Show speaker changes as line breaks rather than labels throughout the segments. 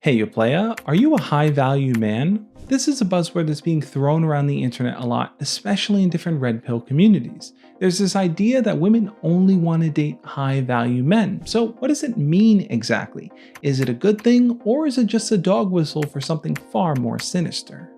Hey, you playa, are you a high value man? This is a buzzword that's being thrown around the internet a lot, especially in different red pill communities. There's this idea that women only want to date high value men. So, what does it mean exactly? Is it a good thing, or is it just a dog whistle for something far more sinister?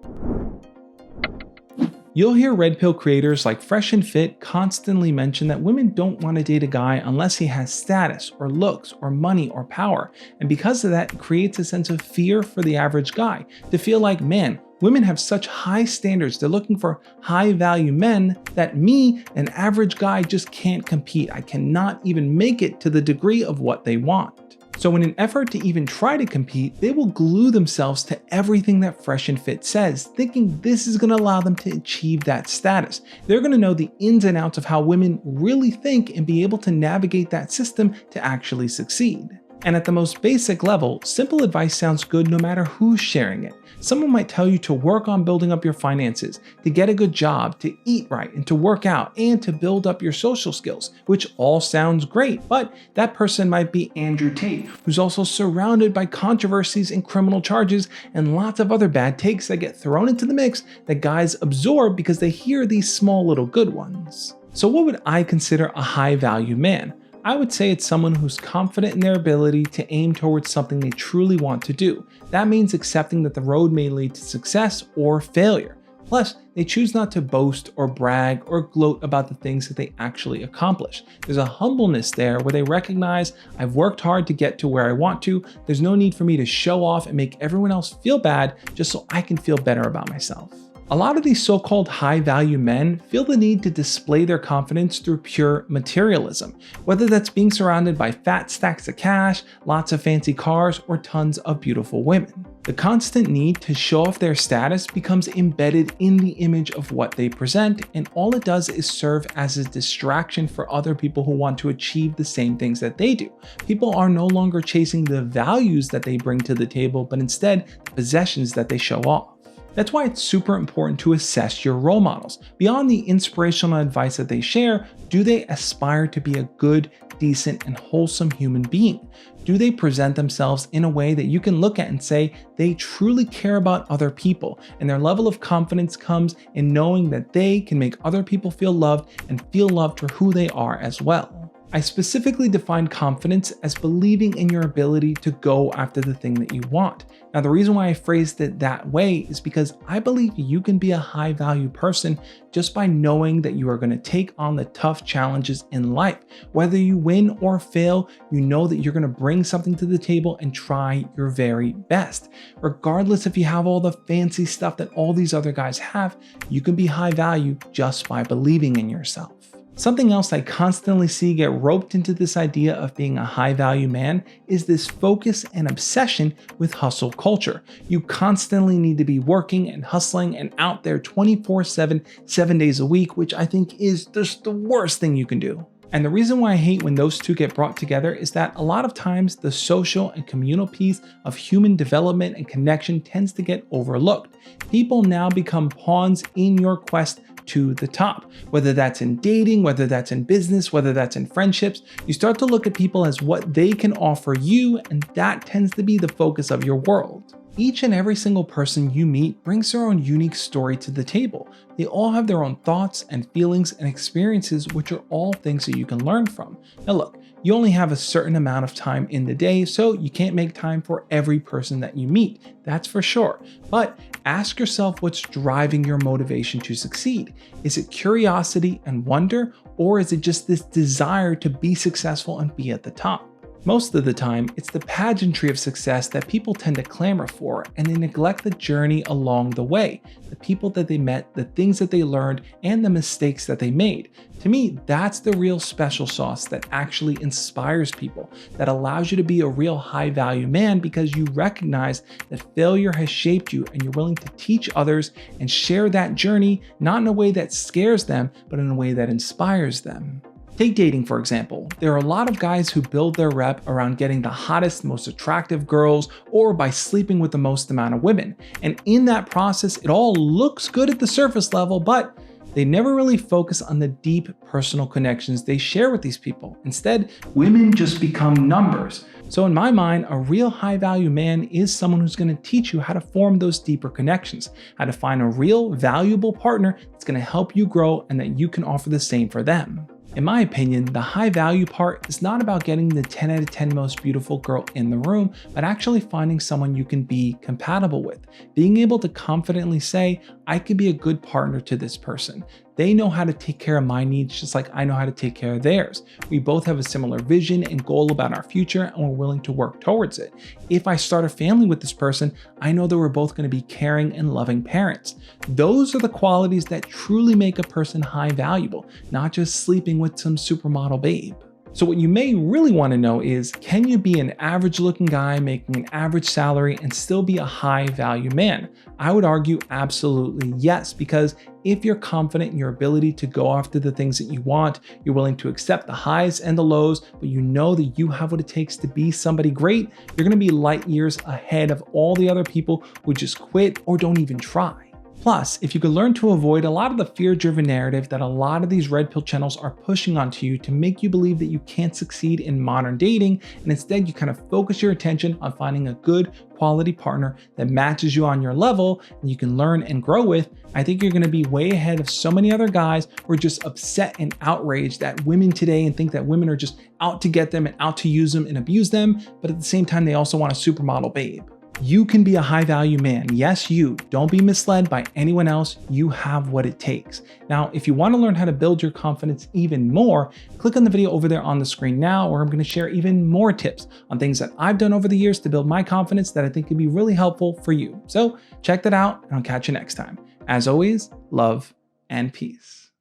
You'll hear red pill creators like Fresh and Fit constantly mention that women don't want to date a guy unless he has status or looks or money or power, and because of that, it creates a sense of fear for the average guy to feel like, man, women have such high standards, they're looking for high value men that me, an average guy, just can't compete. I cannot even make it to the degree of what they want. So in an effort to even try to compete, they will glue themselves to everything that Fresh and Fit says, thinking this is going to allow them to achieve that status. They're going to know the ins and outs of how women really think and be able to navigate that system to actually succeed. And at the most basic level, simple advice sounds good no matter who's sharing it. Someone might tell you to work on building up your finances, to get a good job, to eat right, and to work out, and to build up your social skills, which all sounds great, but that person might be Andrew Tate, who's also surrounded by controversies and criminal charges and lots of other bad takes that get thrown into the mix that guys absorb because they hear these small little good ones. So what would I consider a high value man? I would say it's someone who's confident in their ability to aim towards something they truly want to do. That means accepting that the road may lead to success or failure. Plus, they choose not to boast or brag or gloat about the things that they actually accomplish. There's a humbleness there where they recognize I've worked hard to get to where I want to. There's no need for me to show off and make everyone else feel bad just so I can feel better about myself. A lot of these so-called high-value men feel the need to display their confidence through pure materialism, whether that's being surrounded by fat stacks of cash, lots of fancy cars, or tons of beautiful women. The constant need to show off their status becomes embedded in the image of what they present, and all it does is serve as a distraction for other people who want to achieve the same things that they do. People are no longer chasing the values that they bring to the table, but instead the possessions that they show off. That's why it's super important to assess your role models. Beyond the inspirational advice that they share, do they aspire to be a good, decent, and wholesome human being? Do they present themselves in a way that you can look at and say they truly care about other people, and their level of confidence comes in knowing that they can make other people feel loved and feel loved for who they are as well? I specifically define confidence as believing in your ability to go after the thing that you want. Now, the reason why I phrased it that way is because I believe you can be a high value person just by knowing that you are going to take on the tough challenges in life. Whether you win or fail, you know that you're going to bring something to the table and try your very best. Regardless if you have all the fancy stuff that all these other guys have, you can be high value just by believing in yourself. Something else I constantly see get roped into this idea of being a high value man is this focus and obsession with hustle culture. You constantly need to be working and hustling and out there 24/7, 7 days a week, which I think is just the worst thing you can do. And the reason why I hate when those two get brought together is that a lot of times the social and communal piece of human development and connection tends to get overlooked. People now become pawns in your quest to the top. Whether that's in dating, whether that's in business, whether that's in friendships, you start to look at people as what they can offer you, and that tends to be the focus of your world. Each and every single person you meet brings their own unique story to the table. They all have their own thoughts and feelings and experiences, which are all things that you can learn from. Now look, you only have a certain amount of time in the day, so you can't make time for every person that you meet, that's for sure. But ask yourself what's driving your motivation to succeed. Is it curiosity and wonder, or is it just this desire to be successful and be at the top? Most of the time, it's the pageantry of success that people tend to clamor for, and they neglect the journey along the way, the people that they met, the things that they learned, and the mistakes that they made. To me, that's the real special sauce that actually inspires people, that allows you to be a real high value man because you recognize that failure has shaped you and you're willing to teach others and share that journey, not in a way that scares them, but in a way that inspires them. Take dating, for example. There are a lot of guys who build their rep around getting the hottest, most attractive girls, or by sleeping with the most amount of women. And in that process, it all looks good at the surface level, but they never really focus on the deep personal connections they share with these people. Instead, women just become numbers. So in my mind, a real high value man is someone who's going to teach you how to form those deeper connections, how to find a real valuable partner that's going to help you grow and that you can offer the same for them. In my opinion, the high value part is not about getting the 10 out of 10 most beautiful girl in the room, but actually finding someone you can be compatible with. Being able to confidently say, I could be a good partner to this person. They know how to take care of my needs just like I know how to take care of theirs. We both have a similar vision and goal about our future, and we're willing to work towards it. If I start a family with this person, I know that we're both going to be caring and loving parents. Those are the qualities that truly make a person high valuable, not just sleeping with some supermodel babe. So what you may really want to know is, can you be an average looking guy making an average salary and still be a high value man? I would argue absolutely yes, because if you're confident in your ability to go after the things that you want, you're willing to accept the highs and the lows, but you know that you have what it takes to be somebody great, you're going to be light years ahead of all the other people who just quit or don't even try. Plus, if you could learn to avoid a lot of the fear-driven narrative that a lot of these red pill channels are pushing onto you to make you believe that you can't succeed in modern dating, and instead you kind of focus your attention on finding a good quality partner that matches you on your level and you can learn and grow with, I think you're going to be way ahead of so many other guys who are just upset and outraged at women today and think that women are just out to get them and out to use them and abuse them, but at the same time they also want a supermodel babe. You can be a high value man. Yes, you. Don't be misled by anyone else. You have what it takes. Now, if you want to learn how to build your confidence even more, click on the video over there on the screen now, where I'm going to share even more tips on things that I've done over the years to build my confidence that I think could be really helpful for you. So check that out and I'll catch you next time. As always, love and peace.